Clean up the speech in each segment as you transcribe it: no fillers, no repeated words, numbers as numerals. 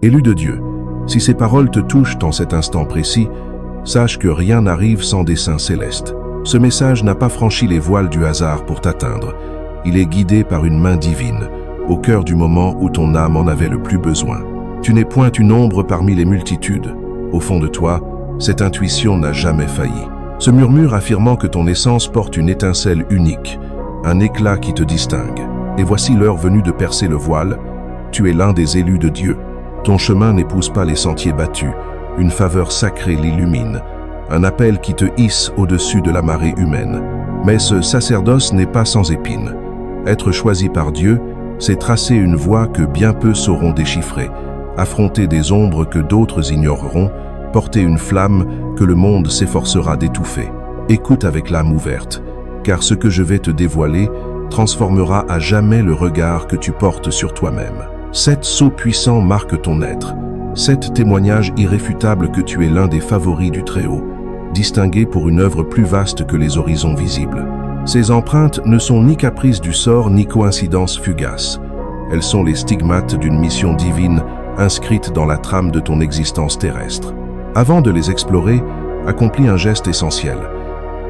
Élu de Dieu, si ces paroles te touchent en cet instant précis, sache que rien n'arrive sans dessein céleste. Ce message n'a pas franchi les voiles du hasard pour t'atteindre. Il est guidé par une main divine, au cœur du moment où ton âme en avait le plus besoin. Tu n'es point une ombre parmi les multitudes. Au fond de toi, cette intuition n'a jamais failli. Ce murmure affirmant que ton essence porte une étincelle unique, un éclat qui te distingue. Et voici l'heure venue de percer le voile. Tu es l'un des élus de Dieu. Ton chemin n'épouse pas les sentiers battus. Une faveur sacrée l'illumine. Un appel qui te hisse au-dessus de la marée humaine. Mais ce sacerdoce n'est pas sans épines. Être choisi par Dieu, c'est tracer une voie que bien peu sauront déchiffrer, affronter des ombres que d'autres ignoreront, porter une flamme que le monde s'efforcera d'étouffer. Écoute avec l'âme ouverte, car ce que je vais te dévoiler transformera à jamais le regard que tu portes sur toi-même. 7 sceaux puissants marquent ton être. 7 témoignages irréfutables que tu es l'un des favoris du Très-Haut, distingué pour une œuvre plus vaste que les horizons visibles. Ces empreintes ne sont ni caprices du sort ni coïncidences fugaces. Elles sont les stigmates d'une mission divine inscrite dans la trame de ton existence terrestre. Avant de les explorer, accomplis un geste essentiel.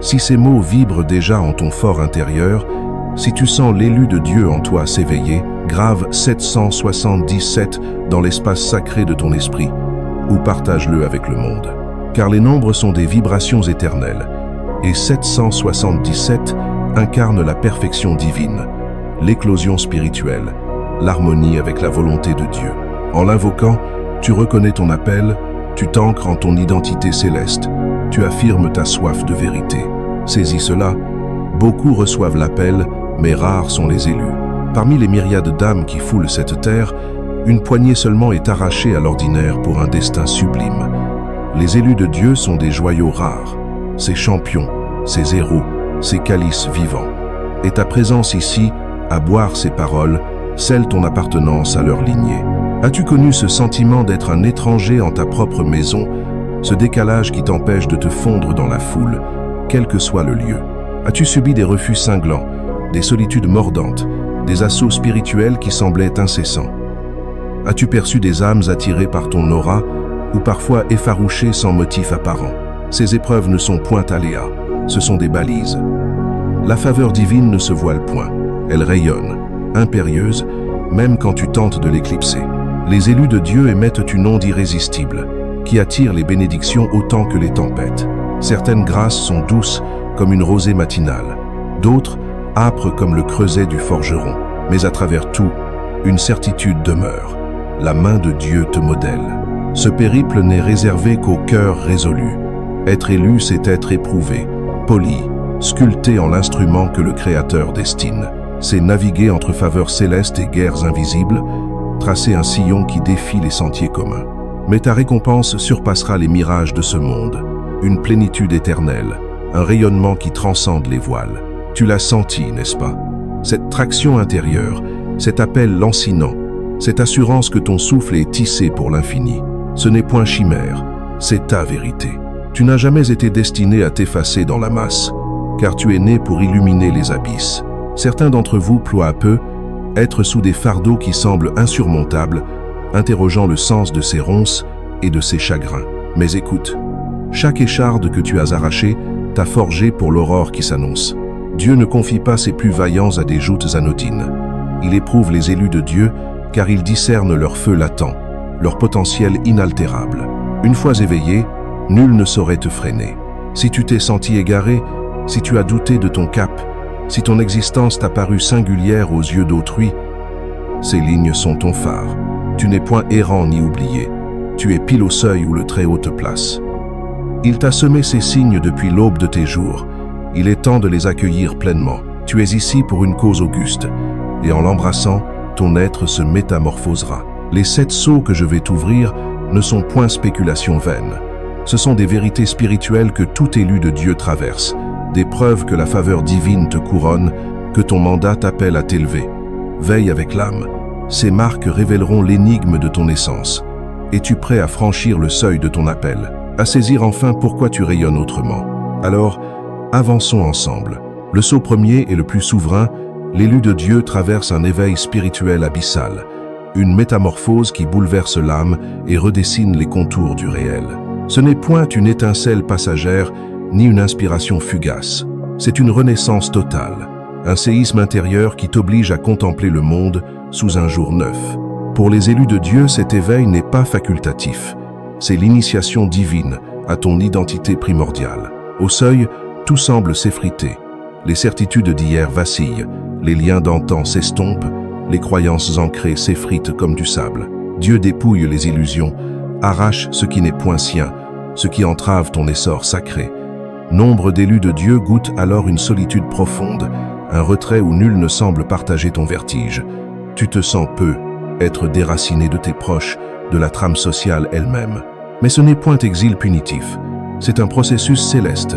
Si ces mots vibrent déjà en ton fort intérieur, si tu sens l'élu de Dieu en toi s'éveiller, grave 777 dans l'espace sacré de ton esprit, ou partage-le avec le monde. Car les nombres sont des vibrations éternelles, et 777 incarne la perfection divine, l'éclosion spirituelle, l'harmonie avec la volonté de Dieu. En l'invoquant, tu reconnais ton appel, tu t'ancres en ton identité céleste, tu affirmes ta soif de vérité. Saisis cela, beaucoup reçoivent l'appel, mais rares sont les élus. Parmi les myriades d'âmes qui foulent cette terre, une poignée seulement est arrachée à l'ordinaire pour un destin sublime. Les élus de Dieu sont des joyaux rares, ces champions, ces héros, ces calices vivants. Et ta présence ici, à boire ces paroles, scelle ton appartenance à leur lignée. As-tu connu ce sentiment d'être un étranger en ta propre maison, ce décalage qui t'empêche de te fondre dans la foule, quel que soit le lieu? As-tu subi des refus cinglants, des solitudes mordantes, des assauts spirituels qui semblaient incessants? As-tu perçu des âmes attirées par ton aura ou parfois effarouchées sans motif apparent? Ces épreuves ne sont point aléas, ce sont des balises. La faveur divine ne se voile point, elle rayonne, impérieuse, même quand tu tentes de l'éclipser. Les élus de Dieu émettent une onde irrésistible, qui attire les bénédictions autant que les tempêtes. Certaines grâces sont douces comme une rosée matinale, d'autres âpres comme le creuset du forgeron. Mais à travers tout, une certitude demeure. La main de Dieu te modèle. Ce périple n'est réservé qu'au cœur résolu. Être élu, c'est être éprouvé, poli, sculpté en l'instrument que le Créateur destine. C'est naviguer entre faveurs célestes et guerres invisibles, tracer un sillon qui défie les sentiers communs. Mais ta récompense surpassera les mirages de ce monde. Une plénitude éternelle, un rayonnement qui transcende les voiles. Tu l'as senti, n'est-ce pas? Cette traction intérieure, cet appel lancinant, cette assurance que ton souffle est tissé pour l'infini. Ce n'est point chimère, c'est ta vérité. Tu n'as jamais été destiné à t'effacer dans la masse, car tu es né pour illuminer les abysses. Certains d'entre vous ploient à peu, être sous des fardeaux qui semblent insurmontables, interrogeant le sens de ses ronces et de ses chagrins. Mais écoute, chaque écharde que tu as arrachée t'a forgé pour l'aurore qui s'annonce. Dieu ne confie pas ses plus vaillants à des joutes anodines. Il éprouve les élus de Dieu car il discerne leur feu latent, leur potentiel inaltérable. Une fois éveillé, nul ne saurait te freiner. Si tu t'es senti égaré, si tu as douté de ton cap, si ton existence t'a paru singulière aux yeux d'autrui, ces lignes sont ton phare. Tu n'es point errant ni oublié. Tu es pile au seuil où le Très-Haut te place. Il t'a semé ces signes depuis l'aube de tes jours. Il est temps de les accueillir pleinement. Tu es ici pour une cause auguste, et en l'embrassant, ton être se métamorphosera. Les 7 sceaux que je vais t'ouvrir ne sont point spéculations vaines. Ce sont des vérités spirituelles que tout élu de Dieu traverse, des preuves que la faveur divine te couronne, que ton mandat t'appelle à t'élever. Veille avec l'âme. Ces marques révéleront l'énigme de ton essence. Es-tu prêt à franchir le seuil de ton appel, à saisir enfin pourquoi tu rayonnes autrement? Alors, avançons ensemble. Le sceau premier et le plus souverain, l'élu de Dieu traverse un éveil spirituel abyssal, une métamorphose qui bouleverse l'âme et redessine les contours du réel. Ce n'est point une étincelle passagère ni une inspiration fugace. C'est une renaissance totale, un séisme intérieur qui t'oblige à contempler le monde sous un jour neuf. Pour les élus de Dieu, cet éveil n'est pas facultatif. C'est l'initiation divine à ton identité primordiale. Au seuil, tout semble s'effriter. Les certitudes d'hier vacillent, les liens d'antan s'estompent, les croyances ancrées s'effritent comme du sable. Dieu dépouille les illusions, arrache ce qui n'est point sien, ce qui entrave ton essor sacré. Nombre d'élus de Dieu goûtent alors une solitude profonde, un retrait où nul ne semble partager ton vertige. Tu te sens peu, être déraciné de tes proches, de la trame sociale elle-même. Mais ce n'est point exil punitif, c'est un processus céleste.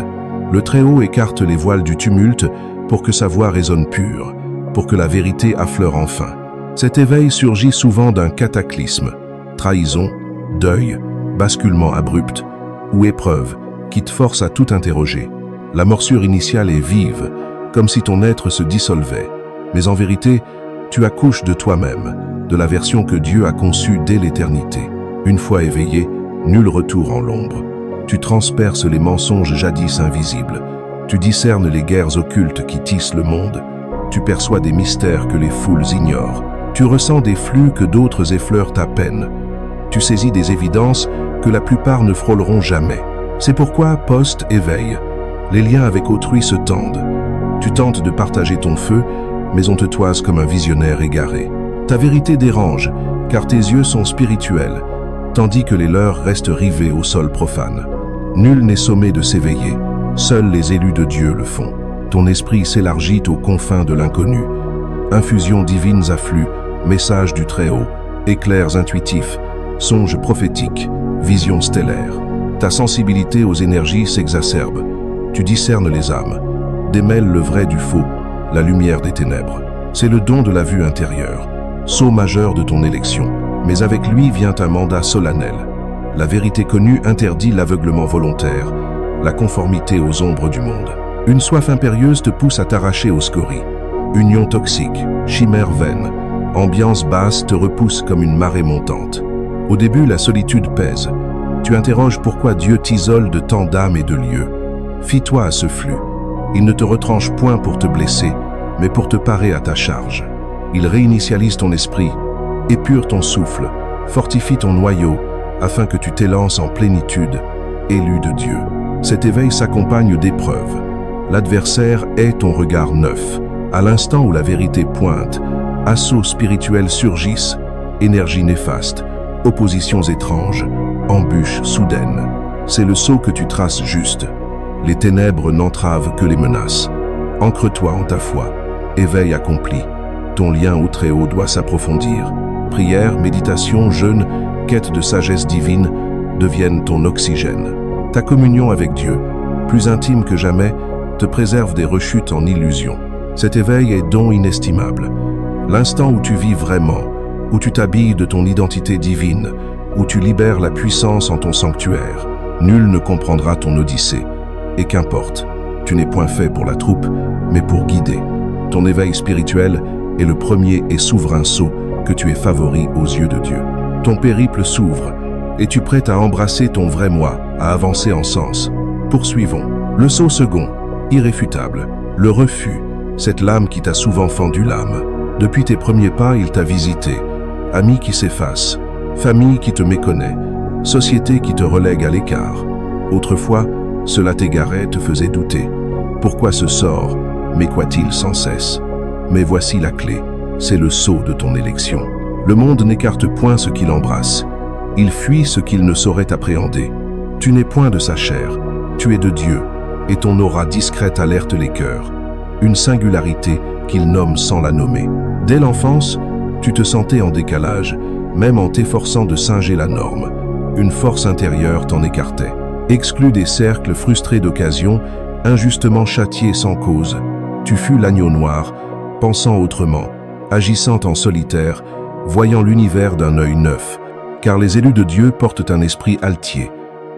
Le Très-Haut écarte les voiles du tumulte pour que sa voix résonne pure, pour que la vérité affleure enfin. Cet éveil surgit souvent d'un cataclysme, trahison, deuil, basculement abrupt ou épreuve qui te force à tout interroger. La morsure initiale est vive, comme si ton être se dissolvait. Mais en vérité, tu accouches de toi-même, de la version que Dieu a conçue dès l'éternité. Une fois éveillé, nul retour en l'ombre. Tu transperces les mensonges jadis invisibles. Tu discernes les guerres occultes qui tissent le monde. Tu perçois des mystères que les foules ignorent. Tu ressens des flux que d'autres effleurent à peine. Tu saisis des évidences que la plupart ne frôleront jamais. C'est pourquoi, post-éveil, les liens avec autrui se tendent. Tu tentes de partager ton feu, mais on te toise comme un visionnaire égaré. Ta vérité dérange, car tes yeux sont spirituels, tandis que les leurs restent rivés au sol profane. Nul n'est sommé de s'éveiller, seuls les élus de Dieu le font. Ton esprit s'élargit aux confins de l'inconnu. Infusions divines affluent, messages du Très-Haut, éclairs intuitifs, songes prophétiques, visions stellaires. Ta sensibilité aux énergies s'exacerbe. Tu discernes les âmes, démêles le vrai du faux, la lumière des ténèbres. C'est le don de la vue intérieure, saut majeur de ton élection. Mais avec lui vient un mandat solennel. La vérité connue interdit l'aveuglement volontaire, la conformité aux ombres du monde. Une soif impérieuse te pousse à t'arracher aux scories. Union toxique, chimère vaine, ambiance basse te repousse comme une marée montante. Au début, la solitude pèse. Tu interroges pourquoi Dieu t'isole de tant d'âmes et de lieux. Fie-toi à ce flux. Il ne te retranche point pour te blesser, mais pour te parer à ta charge. Il réinitialise ton esprit, épure ton souffle, fortifie ton noyau, afin que tu t'élances en plénitude, élu de Dieu. Cet éveil s'accompagne d'épreuves. L'adversaire est ton regard neuf. À l'instant où la vérité pointe, assauts spirituels surgissent, énergie néfaste, oppositions étranges, embûches soudaines. C'est le saut que tu traces juste. Les ténèbres n'entravent que les menaces. Ancre-toi en ta foi. Éveil accompli. Ton lien au Très-Haut doit s'approfondir. Prière, méditation, jeûne, quête de sagesse divine deviennent ton oxygène. Ta communion avec Dieu, plus intime que jamais, te préserve des rechutes en illusions. Cet éveil est don inestimable. L'instant où tu vis vraiment, où tu t'habilles de ton identité divine, où tu libères la puissance en ton sanctuaire. Nul ne comprendra ton odyssée. Et qu'importe, tu n'es point fait pour la troupe, mais pour guider. Ton éveil spirituel est le premier et souverain saut que tu es favori aux yeux de Dieu. Ton périple s'ouvre. Es-tu prêt à embrasser ton vrai moi, à avancer en sens? Poursuivons. Le saut second, irréfutable. Le refus, cette lame qui t'a souvent fendu l'âme. Depuis tes premiers pas, il t'a visité. Ami qui s'efface, famille qui te méconnaît, société qui te relègue à l'écart. Autrefois, cela t'égarait, te faisait douter. Pourquoi ce sort m'écoit-il sans cesse? Mais voici la clé, c'est le sceau de ton élection. Le monde n'écarte point ce qu'il embrasse. Il fuit ce qu'il ne saurait appréhender. Tu n'es point de sa chair, tu es de Dieu, et ton aura discrète alerte les cœurs. Une singularité qu'il nomme sans la nommer. Dès l'enfance, tu te sentais en décalage, même en t'efforçant de singer la norme. Une force intérieure t'en écartait. Exclu des cercles frustrés d'occasion, injustement châtié sans cause, tu fus l'agneau noir, pensant autrement, agissant en solitaire, voyant l'univers d'un œil neuf, car les élus de Dieu portent un esprit altier.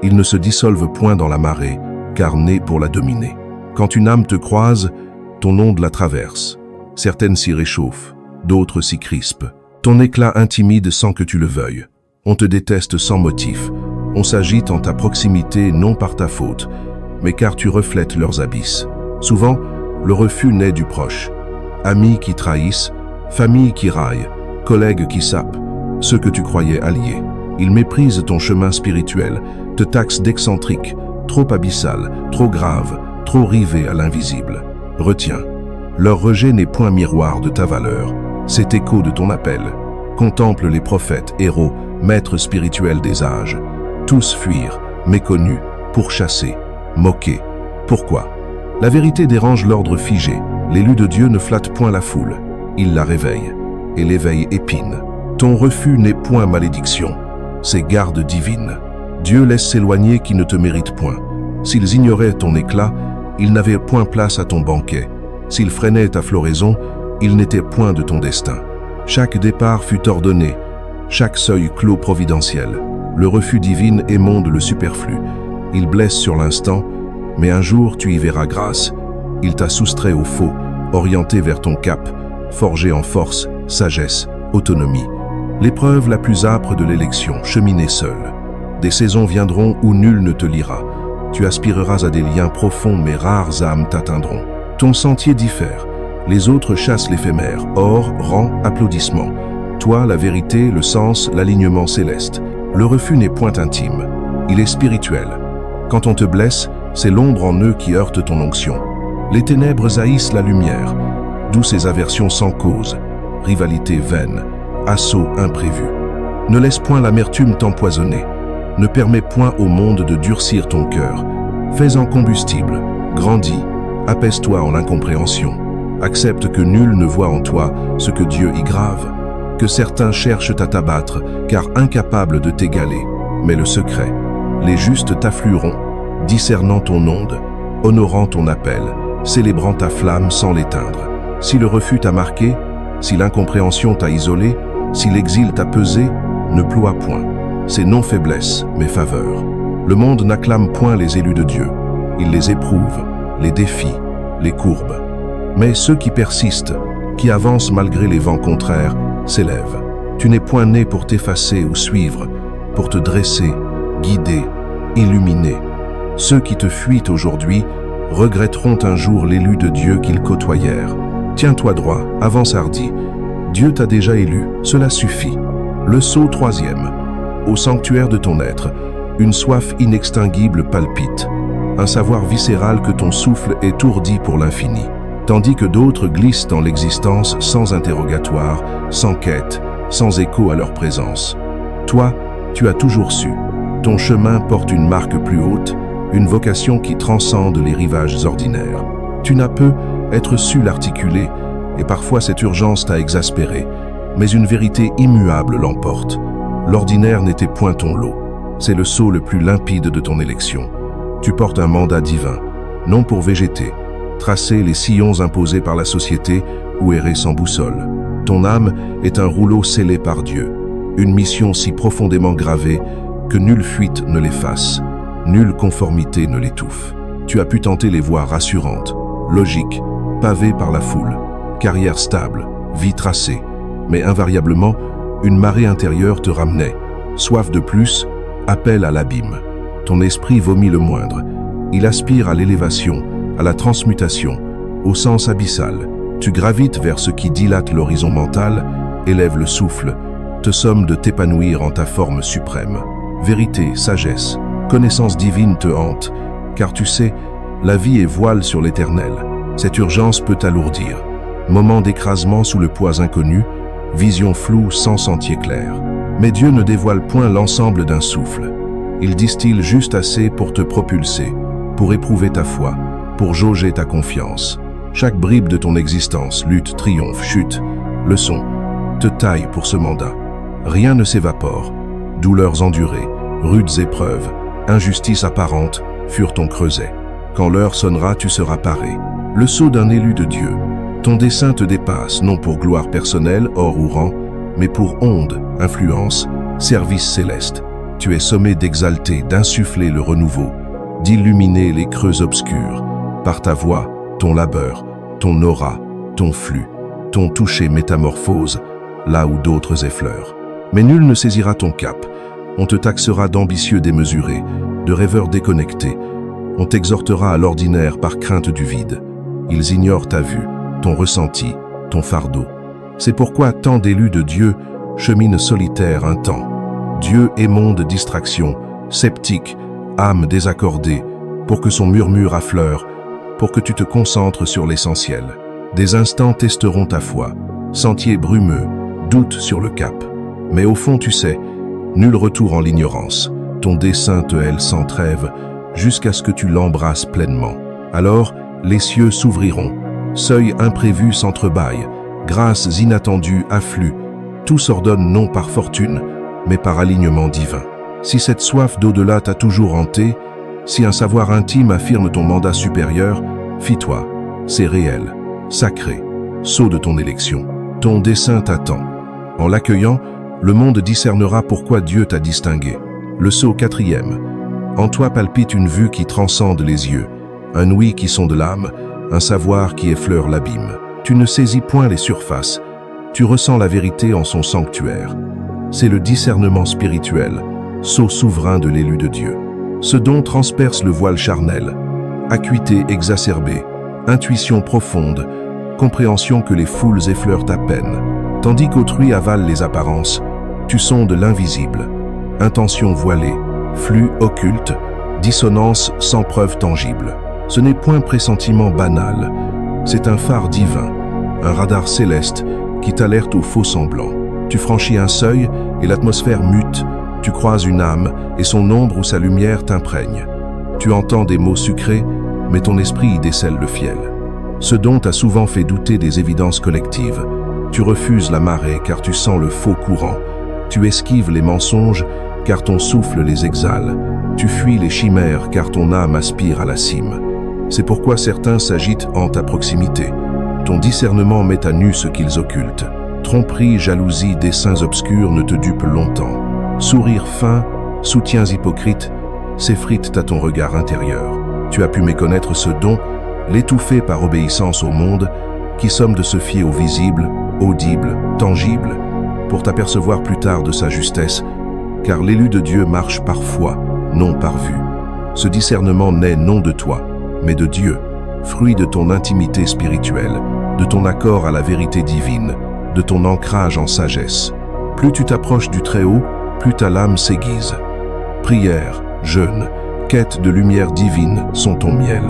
Ils ne se dissolvent point dans la marée, car nés pour la dominer. Quand une âme te croise, ton onde la traverse. Certaines s'y réchauffent, d'autres s'y crispent. Ton éclat intimide sans que tu le veuilles. On te déteste sans motif. On s'agite en ta proximité non par ta faute, mais car tu reflètes leurs abysses. Souvent, le refus naît du proche. Amis qui trahissent, famille qui raille, collègues qui sapent, ceux que tu croyais alliés. Ils méprisent ton chemin spirituel, te taxent d'excentrique, trop abyssal, trop grave, trop rivé à l'invisible. Retiens, leur rejet n'est point miroir de ta valeur, c'est écho de ton appel. Contemple les prophètes, héros, maîtres spirituels des âges. Tous fuirent, méconnus, pourchassés, moqués. Pourquoi? La vérité dérange l'ordre figé. L'élu de Dieu ne flatte point la foule. Il la réveille, et l'éveil épine. Ton refus n'est point malédiction, c'est garde divine. Dieu laisse s'éloigner qui ne te méritent point. S'ils ignoraient ton éclat, ils n'avaient point place à ton banquet. S'ils freinaient ta floraison, ils n'étaient point de ton destin. Chaque départ fut ordonné, chaque seuil clos providentiel. Le refus divin émonde le superflu. Il blesse sur l'instant, mais un jour tu y verras grâce. Il t'a soustrait au faux, orienté vers ton cap, forgé en force, sagesse, autonomie. L'épreuve la plus âpre de l'élection, cheminer seul. Des saisons viendront où nul ne te lira. Tu aspireras à des liens profonds, mais rares âmes t'atteindront. Ton sentier diffère. Les autres chassent l'éphémère, or, rang, applaudissements. Toi, la vérité, le sens, l'alignement céleste. Le refus n'est point intime, il est spirituel. Quand on te blesse, c'est l'ombre en eux qui heurte ton onction. Les ténèbres haïssent la lumière, d'où ces aversions sans cause, rivalité vaine, assaut imprévu. Ne laisse point l'amertume t'empoisonner, ne permets point au monde de durcir ton cœur. Fais-en combustible, grandis, apaise-toi en l'incompréhension. Accepte que nul ne voit en toi ce que Dieu y grave, que certains cherchent à t'abattre, car incapables de t'égaler. Mais le secret, les justes t'afflueront, discernant ton onde, honorant ton appel, célébrant ta flamme sans l'éteindre. Si le refus t'a marqué, si l'incompréhension t'a isolé, si l'exil t'a pesé, ne ploie point. C'est non faiblesse, mais faveur. Le monde n'acclame point les élus de Dieu. Il les éprouve, les défie, les courbe. Mais ceux qui persistent, qui avancent malgré les vents contraires, s'élèvent. Tu n'es point né pour t'effacer ou suivre, pour te dresser, guider, illuminer. Ceux qui te fuient aujourd'hui regretteront un jour l'élu de Dieu qu'ils côtoyèrent. Tiens-toi droit, avance hardi. Dieu t'a déjà élu, cela suffit. Le saut 3e. Au sanctuaire de ton être, une soif inextinguible palpite, un savoir viscéral que ton souffle étourdit pour l'infini, tandis que d'autres glissent dans l'existence sans interrogatoire, sans quête, sans écho à leur présence. Toi, tu as toujours su. Ton chemin porte une marque plus haute, une vocation qui transcende les rivages ordinaires. Tu n'as peu être su l'articuler, et parfois cette urgence t'a exaspéré, mais une vérité immuable l'emporte. L'ordinaire n'était point ton lot. C'est le sceau le plus limpide de ton élection. Tu portes un mandat divin, non pour végéter, tracer les sillons imposés par la société ou errer sans boussole. Ton âme est un rouleau scellé par Dieu, une mission si profondément gravée que nulle fuite ne l'efface, nulle conformité ne l'étouffe. Tu as pu tenter les voies rassurantes, logiques, pavées par la foule, carrière stable, vie tracée, mais invariablement, une marée intérieure te ramenait, soif de plus, appel à l'abîme. Ton esprit vomit le moindre, il aspire à l'élévation, à la transmutation, au sens abyssal. Tu gravites vers ce qui dilate l'horizon mental, élève le souffle, te somme de t'épanouir en ta forme suprême. Vérité, sagesse, connaissance divine te hante, car tu sais, la vie est voile sur l'éternel. Cette urgence peut t'alourdir. Moment d'écrasement sous le poids inconnu, vision floue sans sentier clair. Mais Dieu ne dévoile point l'ensemble d'un souffle. Il distille juste assez pour te propulser, pour éprouver ta foi, pour jauger ta confiance. Chaque bribe de ton existence, lutte, triomphe, chute, leçon, te taille pour ce mandat. Rien ne s'évapore. Douleurs endurées, rudes épreuves, injustices apparentes furent ton creuset. Quand l'heure sonnera, tu seras paré. Le sceau d'un élu de Dieu. Ton dessein te dépasse, non pour gloire personnelle, or ou rang, mais pour onde, influence, service céleste. Tu es sommé d'exalter, d'insuffler le renouveau, d'illuminer les creux obscurs, par ta voix, ton labeur, ton aura, ton flux, ton toucher métamorphose, là où d'autres effleurent. Mais nul ne saisira ton cap. On te taxera d'ambitieux démesuré, de rêveur déconnecté. On t'exhortera à l'ordinaire par crainte du vide. Ils ignorent ta vue, ton ressenti, ton fardeau. C'est pourquoi tant d'élus de Dieu cheminent solitaires un temps. Dieu émonde distraction, sceptique, âme désaccordée, pour que son murmure affleure, pour que tu te concentres sur l'essentiel. Des instants testeront ta foi, sentier brumeux, doute sur le cap. Mais au fond, tu sais, nul retour en l'ignorance. Ton dessein te hèle sans trêve, jusqu'à ce que tu l'embrasses pleinement. Alors, les cieux s'ouvriront, seuils imprévus s'entrebâillent, grâces inattendues affluent, tout s'ordonne non par fortune, mais par alignement divin. Si cette soif d'au-delà t'a toujours hanté, si un savoir intime affirme ton mandat supérieur, fie-toi, c'est réel, sacré, sceau de ton élection. Ton dessein t'attend. En l'accueillant, le monde discernera pourquoi Dieu t'a distingué. Le sceau 4e. En toi palpite une vue qui transcende les yeux, un ouïe qui sonde l'âme, un savoir qui effleure l'abîme. Tu ne saisis point les surfaces, tu ressens la vérité en son sanctuaire. C'est le discernement spirituel, sceau souverain de l'élu de Dieu. Ce don transperce le voile charnel, acuité exacerbée, intuition profonde, compréhension que les foules effleurent à peine. Tandis qu'autrui avale les apparences, tu sondes l'invisible, intention voilée, flux occulte, dissonance sans preuve tangible. Ce n'est point pressentiment banal, c'est un phare divin, un radar céleste qui t'alerte aux faux semblants. Tu franchis un seuil et l'atmosphère mute, tu croises une âme et son ombre ou sa lumière t'imprègne. Tu entends des mots sucrés, mais ton esprit y décèle le fiel. Ce don t'a souvent fait douter des évidences collectives. Tu refuses la marée car tu sens le faux courant. Tu esquives les mensonges car ton souffle les exhale. Tu fuis les chimères car ton âme aspire à la cime. C'est pourquoi certains s'agitent en ta proximité. Ton discernement met à nu ce qu'ils occultent. Tromperie, jalousie, desseins obscurs ne te dupent longtemps. Sourire fin, soutiens hypocrites, s'effritent à ton regard intérieur. Tu as pu méconnaître ce don, l'étouffer par obéissance au monde, qui somme de se fier au visible, audible, tangible, pour t'apercevoir plus tard de sa justesse, car l'élu de Dieu marche par foi, non par vue. Ce discernement naît non de toi, mais de Dieu, fruit de ton intimité spirituelle, de ton accord à la vérité divine, de ton ancrage en sagesse. Plus tu t'approches du Très-Haut, plus ta lame s'aiguise. Prière, jeûne, quête de lumière divine sont ton miel.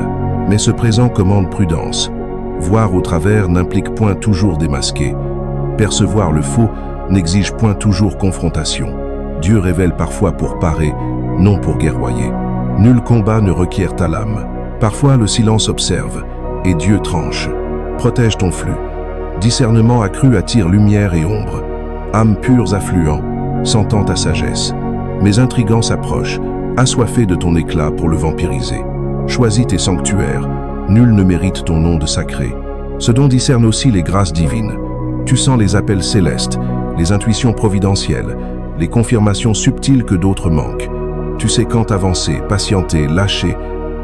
Mais ce présent commande prudence. Voir au travers n'implique point toujours démasquer. Percevoir le faux n'exige point toujours confrontation. Dieu révèle parfois pour parer, non pour guerroyer. Nul combat ne requiert ta lame. Parfois le silence observe, et Dieu tranche. Protège ton flux. Discernement accru attire lumière et ombre. Âmes pures affluents, sentant ta sagesse. Mais intrigants s'approchent, assoiffés de ton éclat pour le vampiriser. Choisis tes sanctuaires, nul ne mérite ton nom de sacré. Ce don discerne aussi les grâces divines. Tu sens les appels célestes, les intuitions providentielles, les confirmations subtiles que d'autres manquent. Tu sais quand avancer, patienter, lâcher.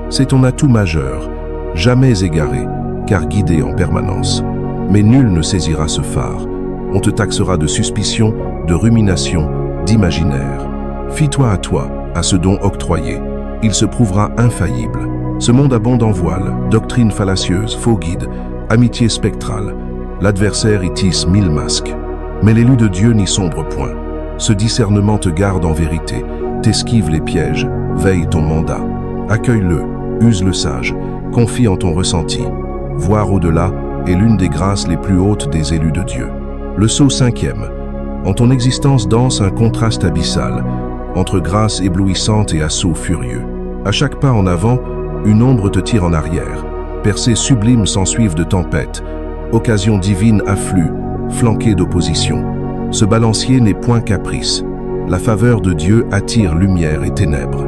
C'est ton atout majeur, jamais égaré, car guidé en permanence. Mais nul ne saisira ce phare. On te taxera de suspicion, de rumination, d'imaginaire. Fie-toi à toi, à ce don octroyé. Il se prouvera infaillible. Ce monde abonde en voiles, doctrines fallacieuses, faux guides, amitié spectrale. L'adversaire y tisse 1000 masques. Mais l'élu de Dieu n'y sombre point. Ce discernement te garde en vérité, t'esquive les pièges, veille ton mandat. Accueille-le, use le sage, confie en ton ressenti. Voir au-delà est l'une des grâces les plus hautes des élus de Dieu. Le sceau 5e. En ton existence danse un contraste abyssal, entre grâce éblouissante et assaut furieux. À chaque pas en avant, une ombre te tire en arrière. Percées sublimes s'ensuivent de tempêtes. Occasion divine afflue, flanquée d'opposition. Ce balancier n'est point caprice. La faveur de Dieu attire lumière et ténèbres.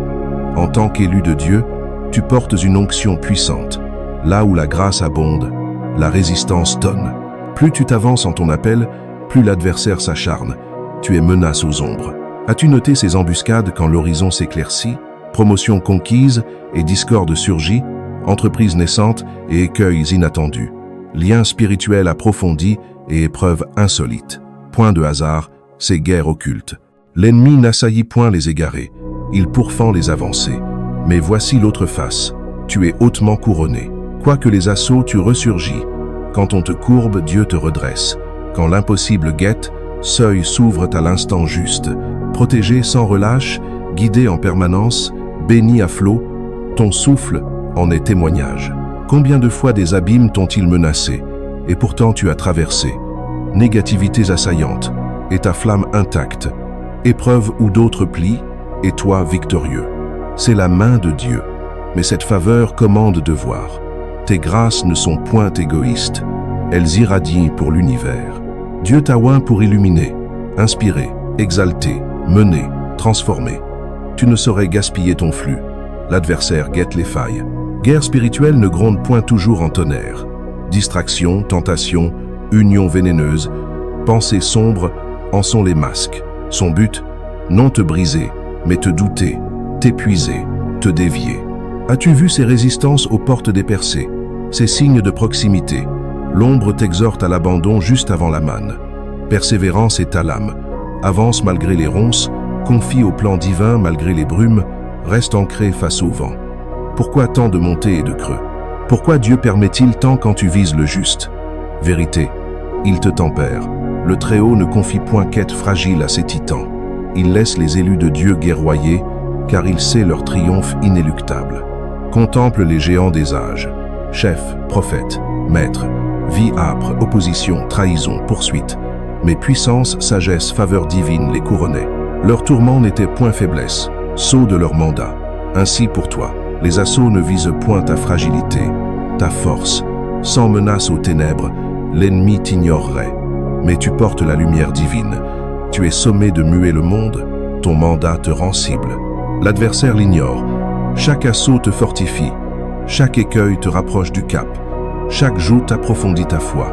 En tant qu'élu de Dieu, tu portes une onction puissante. Là où la grâce abonde, la résistance tonne. Plus tu t'avances en ton appel, plus l'adversaire s'acharne. Tu es menace aux ombres. As-tu noté ces embuscades quand l'horizon s'éclaircit? Promotion conquise et discorde surgit, entreprise naissante et écueils inattendus. Liens spirituels approfondis et épreuves insolites. Point de hasard, c'est guerre occulte. L'ennemi n'assaillit point les égarés, il pourfend les avancées. Mais voici l'autre face, tu es hautement couronné. Quoique les assauts, tu ressurgis. Quand on te courbe, Dieu te redresse. Quand l'impossible guette, seuils s'ouvrent à l'instant juste. Protégé sans relâche, guidé en permanence, béni à flot, ton souffle en est témoignage. Combien de fois des abîmes t'ont-ils menacé, et pourtant tu as traversé. Négativités assaillantes, et ta flamme intacte. Épreuve où d'autres plient, et toi victorieux. C'est la main de Dieu, mais cette faveur commande de voir. Tes grâces ne sont point égoïstes, elles irradient pour l'univers. Dieu t'a oint pour illuminer, inspirer, exalter, mener, transformer. Tu ne saurais gaspiller ton flux. L'adversaire guette les failles. Guerre spirituelle ne gronde point toujours en tonnerre. Distraction, tentation, union vénéneuse, pensées sombres en sont les masques. Son but, non te briser, mais te douter, t'épuiser, te dévier. As-tu vu ces résistances aux portes des percées, ces signes de proximité? L'ombre t'exhorte à l'abandon juste avant la manne. Persévérance est ta lame. Avance malgré les ronces, confie au plan divin malgré les brumes, reste ancré face au vent. Pourquoi tant de montées et de creux? Pourquoi Dieu permet-il tant quand tu vises le juste? Vérité, il te tempère. Le Très-Haut ne confie point quête fragile à ses titans. Il laisse les élus de Dieu guerroyer, car il sait leur triomphe inéluctable. Contemple les géants des âges, chefs, prophètes, maîtres, vie âpre, opposition, trahison, poursuite. Mais puissance, sagesse, faveur divine les couronnaient. Leur tourment n'était point faiblesse, sceau de leur mandat. Ainsi pour toi, les assauts ne visent point ta fragilité, ta force. Sans menace aux ténèbres, l'ennemi t'ignorerait. Mais tu portes la lumière divine. Tu es sommé de muer le monde, ton mandat te rend cible. L'adversaire l'ignore. Chaque assaut te fortifie. Chaque écueil te rapproche du cap. Chaque joug approfondit ta foi.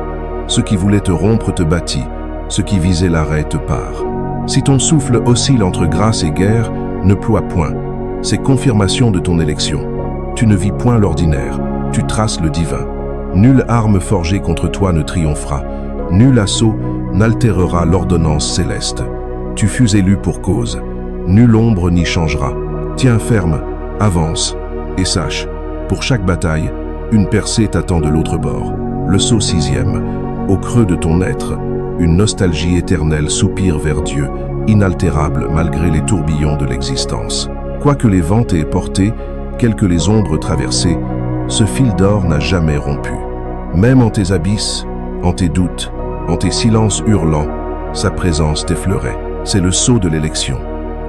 Ce qui voulait te rompre te bâtit. Ce qui visait l'arrêt te part. Si ton souffle oscille entre grâce et guerre, ne ploie point. C'est confirmation de ton élection. Tu ne vis point l'ordinaire, tu traces le divin. Nulle arme forgée contre toi ne triomphera. Nul assaut n'altérera l'ordonnance céleste. Tu fus élu pour cause. Nulle ombre n'y changera. Tiens ferme, avance, et sache, pour chaque bataille, une percée t'attend de l'autre bord. Le saut 6e, au creux de ton être, une nostalgie éternelle soupire vers Dieu, inaltérable malgré les tourbillons de l'existence. Quoique les vents t'aient porté, quelles que les ombres traversées, ce fil d'or n'a jamais rompu. Même en tes abysses, en tes doutes, en tes silences hurlants, sa présence t'effleurait. C'est le sceau de l'élection.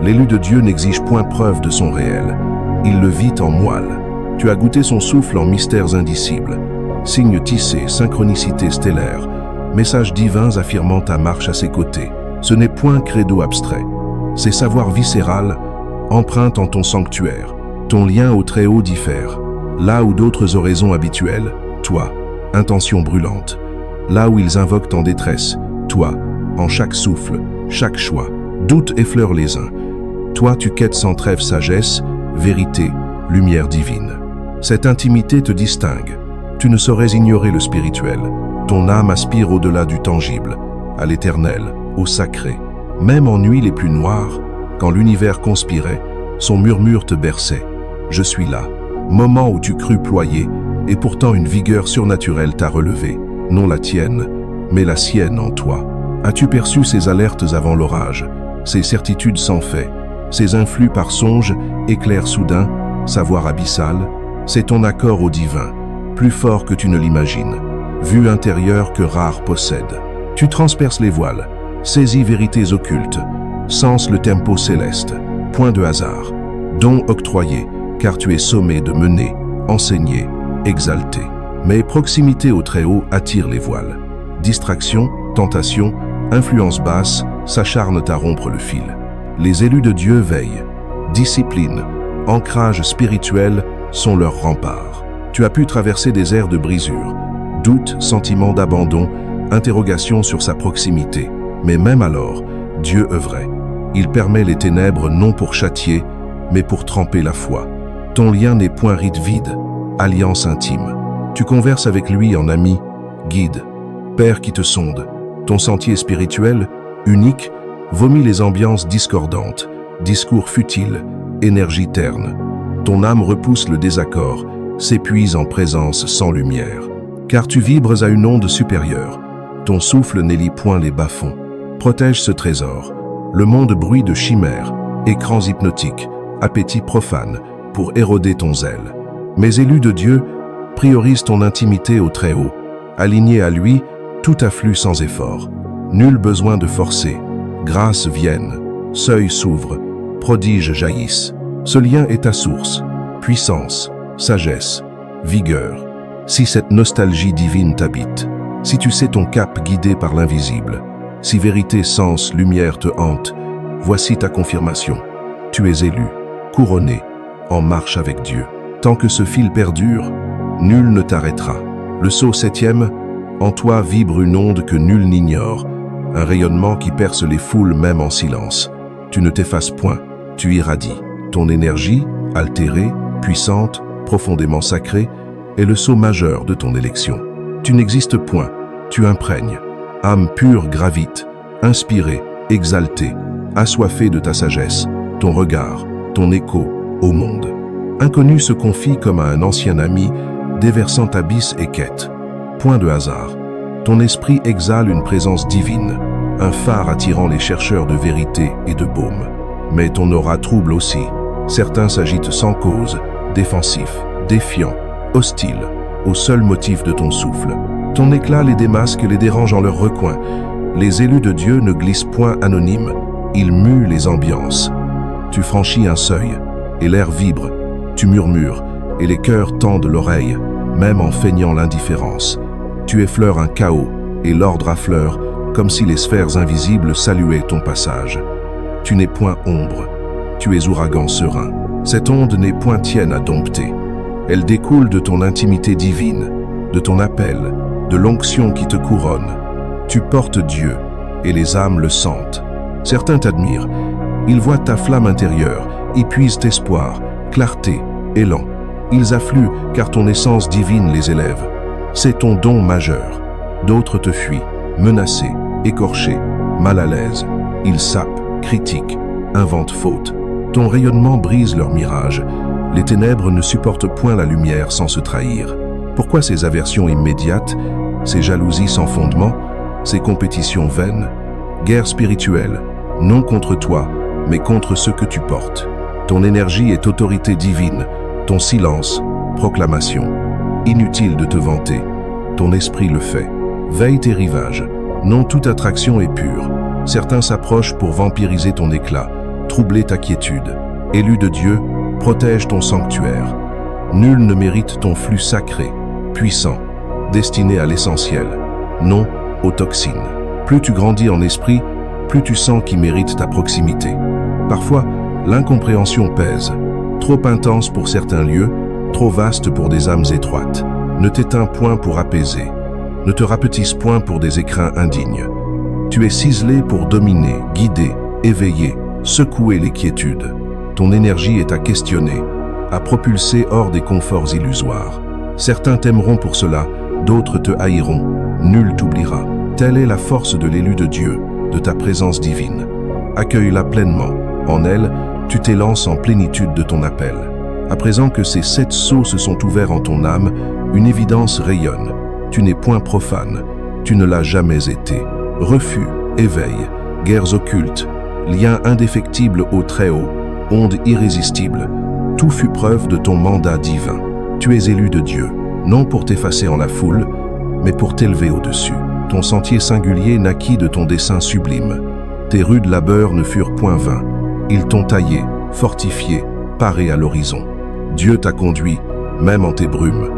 L'élu de Dieu n'exige point preuve de son réel. Il le vit en moelle. Tu as goûté son souffle en mystères indicibles. Signes tissés, synchronicité stellaire, messages divins affirmant ta marche à ses côtés. Ce n'est point credo abstrait. C'est savoir viscéral, empreinte en ton sanctuaire. Ton lien au Très-Haut diffère. Là où d'autres oraisons habituelles, toi, intention brûlante. Là où ils invoquent en détresse, toi, en chaque souffle, chaque choix. Doute effleure les uns. Toi, tu quêtes sans trêve sagesse, vérité, lumière divine. Cette intimité te distingue. Tu ne saurais ignorer le spirituel. Ton âme aspire au-delà du tangible, à l'éternel, au sacré. Même en nuits les plus noires, quand l'univers conspirait, son murmure te berçait. Je suis là. Moment où tu crus ployer, et pourtant une vigueur surnaturelle t'a relevé. Non la tienne, mais la sienne en toi. As-tu perçu ces alertes avant l'orage, ces certitudes sans fait, ces influx par songe, éclairs soudains, savoir abyssal? C'est ton accord au divin, plus fort que tu ne l'imagines, vue intérieure que rare possède. Tu transperces les voiles, saisis vérités occultes, sens le tempo céleste, point de hasard, don octroyé, car tu es sommé de mener, enseigner, exalter. Mais proximité au Très-Haut attire les voiles. Distraction, tentation, influence basse s'acharnent à rompre le fil. Les élus de Dieu veillent. Discipline, ancrage spirituel sont leurs remparts. Tu as pu traverser des airs de brisure, doute, sentiment d'abandon, interrogation sur sa proximité. Mais même alors, Dieu œuvrait. Il permet les ténèbres non pour châtier, mais pour tremper la foi. Ton lien n'est point rite vide, alliance intime. Tu converses avec lui en ami, guide, père qui te sonde. Ton sentier spirituel, unique, vomit les ambiances discordantes, discours futiles, énergie terne. Ton âme repousse le désaccord, s'épuise en présence sans lumière. Car tu vibres à une onde supérieure. Ton souffle n'élit point les bas-fonds. Protège ce trésor. Le monde bruit de chimères, écrans hypnotiques, appétit profane, pour éroder ton zèle. Mais élu de Dieu, priorise ton intimité au Très-Haut. Aligné à lui, tout afflue sans effort. Nul besoin de forcer. Grâce vienne, seuil s'ouvre, prodiges jaillissent. Ce lien est ta source, puissance, sagesse, vigueur. Si cette nostalgie divine t'habite, si tu sais ton cap guidé par l'invisible, si vérité, sens, lumière te hante, voici ta confirmation. Tu es élu, couronné, en marche avec Dieu. Tant que ce fil perdure, nul ne t'arrêtera. Le sceau 7e, en toi vibre une onde que nul n'ignore, un rayonnement qui perce les foules même en silence. Tu ne t'effaces point, tu irradies. Ton énergie, altérée, puissante, profondément sacrée, est le sceau majeur de ton élection. Tu n'existes point, tu imprègnes. Âme pure gravite, inspirée, exaltée, assoiffée de ta sagesse, ton regard, ton écho au monde. Inconnu se confie comme à un ancien ami, déversant abysse et quête. Point de hasard. Ton esprit exhale une présence divine, un phare attirant les chercheurs de vérité et de baume. Mais ton aura trouble aussi. Certains s'agitent sans cause, défensifs, défiants, hostiles, au seul motif de ton souffle. Ton éclat les démasque et les dérange en leur recoin. Les élus de Dieu ne glissent point anonymes, ils muent les ambiances. Tu franchis un seuil, et l'air vibre. Tu murmures, et les cœurs tendent l'oreille, même en feignant l'indifférence. Tu effleures un chaos, et l'ordre affleure, comme si les sphères invisibles saluaient ton passage. Tu n'es point ombre, tu es ouragan serein. Cette onde n'est point tienne à dompter. Elle découle de ton intimité divine, de ton appel, de l'onction qui te couronne. Tu portes Dieu, et les âmes le sentent. Certains t'admirent, ils voient ta flamme intérieure, y puisent espoir, clarté, élan. Ils affluent car ton essence divine les élève. C'est ton don majeur. D'autres te fuient, menacés, écorchés, mal à l'aise. Ils sapent, critiquent, inventent faute. Ton rayonnement brise leur mirage. Les ténèbres ne supportent point la lumière sans se trahir. Pourquoi ces aversions immédiates, ces jalousies sans fondement, ces compétitions vaines? Guerre spirituelle, non contre toi, mais contre ceux que tu portes. Ton énergie est autorité divine, ton silence, proclamation. Inutile de te vanter, ton esprit le fait. Veille tes rivages, non toute attraction est pure. Certains s'approchent pour vampiriser ton éclat, troubler ta quiétude. Élu de Dieu, protège ton sanctuaire. Nul ne mérite ton flux sacré, puissant, destiné à l'essentiel, non aux toxines. Plus tu grandis en esprit, plus tu sens qui mérite ta proximité. Parfois, l'incompréhension pèse, trop intense pour certains lieux, trop vaste pour des âmes étroites. Ne t'éteins point pour apaiser, ne te rapetisse point pour des écrins indignes. Tu es ciselé pour dominer, guider, éveiller, secouer les quiétudes. Ton énergie est à questionner, à propulser hors des conforts illusoires. Certains t'aimeront pour cela, d'autres te haïront, nul t'oubliera. Telle est la force de l'élu de Dieu, de ta présence divine. Accueille-la pleinement. En elle, tu t'élances en plénitude de ton appel. À présent que ces 7 sceaux se sont ouverts en ton âme, une évidence rayonne. Tu n'es point profane, tu ne l'as jamais été. Refus, éveil, guerres occultes, lien indéfectible au Très-Haut, onde irrésistible, tout fut preuve de ton mandat divin. Tu es élu de Dieu, non pour t'effacer en la foule, mais pour t'élever au-dessus. Ton sentier singulier naquit de ton dessein sublime. Tes rudes labeurs ne furent point vains. Ils t'ont taillé, fortifié, paré à l'horizon. Dieu t'a conduit, même en tes brumes.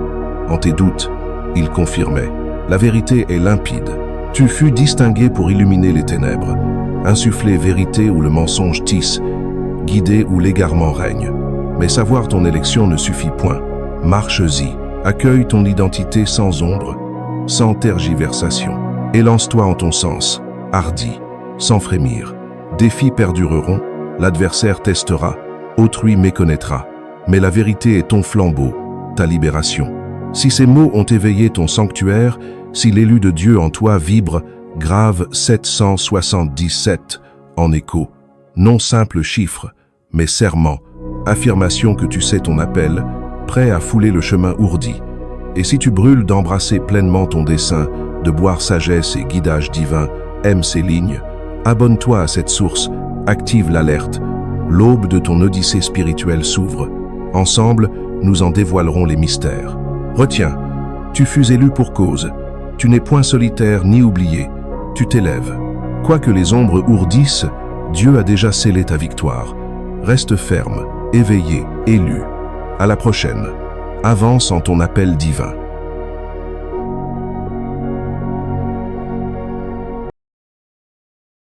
En tes doutes, il confirmait. La vérité est limpide. Tu fus distingué pour illuminer les ténèbres, insuffler vérité où le mensonge tisse, guider où l'égarement règne. Mais savoir ton élection ne suffit point. Marche-y, accueille ton identité sans ombre, sans tergiversation. Élance-toi en ton sens, hardi, sans frémir. Défis perdureront, l'adversaire testera, autrui méconnaîtra. Mais la vérité est ton flambeau, ta libération. Si ces mots ont éveillé ton sanctuaire, si l'élu de Dieu en toi vibre, grave 777 en écho, non simple chiffre, mais serment, affirmation que tu sais ton appel, prêt à fouler le chemin ourdi. Et si tu brûles d'embrasser pleinement ton dessein, de boire sagesse et guidage divin, aime ces lignes, abonne-toi à cette source, active l'alerte, l'aube de ton odyssée spirituelle s'ouvre. Ensemble, nous en dévoilerons les mystères. Retiens, tu fus élu pour cause, tu n'es point solitaire ni oublié, tu t'élèves. Quoique les ombres ourdissent, Dieu a déjà scellé ta victoire. Reste ferme, éveillé, élu. À la prochaine. Avance en ton appel divin.